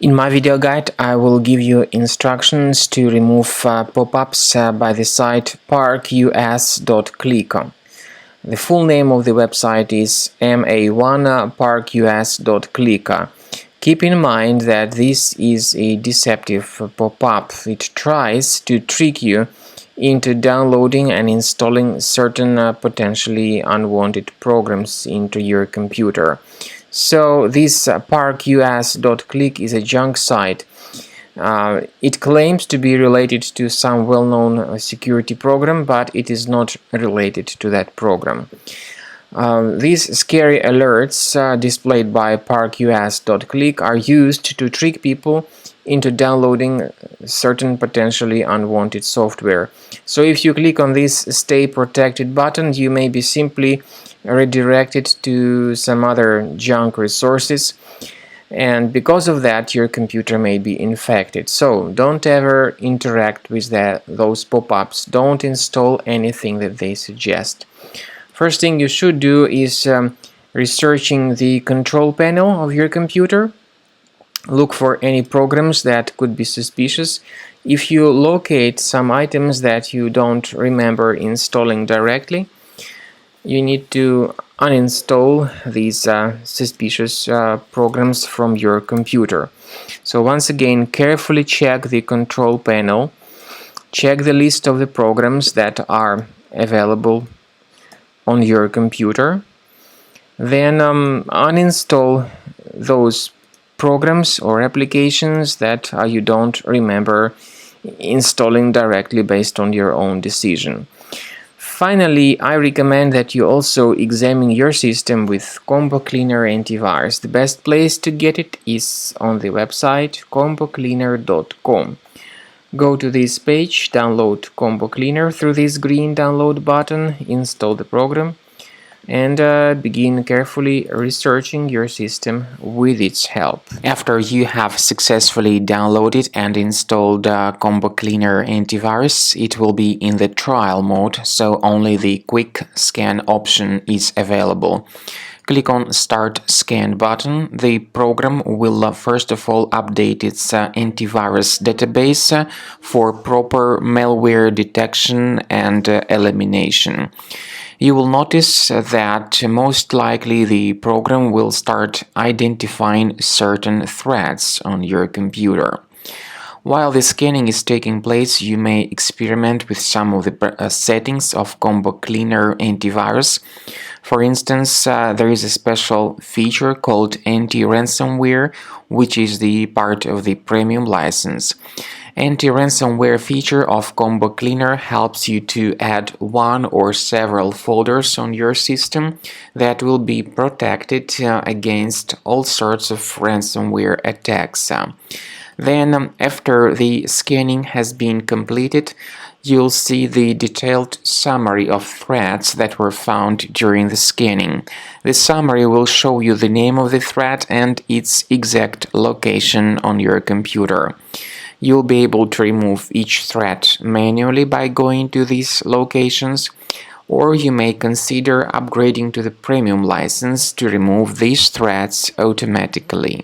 In my video guide, I will give you instructions to remove pop-ups by the site Parkus.click. The full name of the website is ma1parkus.click. Keep in mind that this is a deceptive pop-up. It tries to trick you into downloading and installing certain potentially unwanted programs into your computer. So this Parkus.click is a junk site. It claims to be related to some well-known security program, but it is not related to that program. These scary alerts displayed by Parkus.click are used to trick people into downloading certain potentially unwanted software. So if you click on this Stay Protected button, you may be simply redirected to some other junk resources, and because of that your computer may be infected. So don't ever interact with those pop-ups. Don't install anything that they suggest. First thing you should do is researching the control panel of your computer. Look for any programs that could be suspicious. If you locate some items that you don't remember installing directly, you need to uninstall these suspicious programs from your computer. So once again, carefully check the control panel, check the list of the programs that are available on your computer, then uninstall those programs or applications that you don't remember installing directly based on your own decision. Finally, I recommend that you also examine your system with Combo Cleaner Antivirus. The best place to get it is on the website combocleaner.com. Go to this page, download Combo Cleaner through this green download button, install the program, and begin carefully researching your system with its help. After you have successfully downloaded and installed Combo Cleaner Antivirus, it will be in the trial mode, so only the quick scan option is available. Click on Start Scan button. The program will first of all update its antivirus database for proper malware detection and elimination. You will notice that most likely the program will start identifying certain threats on your computer. While the scanning is taking place, you may experiment with some of the settings of Combo Cleaner Antivirus. For instance, there is a special feature called anti-ransomware, which is the part of the premium license. Anti-ransomware feature of Combo Cleaner helps you to add one or several folders on your system that will be protected against all sorts of ransomware attacks. Then, after the scanning has been completed, you'll see the detailed summary of threats that were found during the scanning. The summary will show you the name of the threat and its exact location on your computer. You'll be able to remove each threat manually by going to these locations, or you may consider upgrading to the premium license to remove these threats automatically.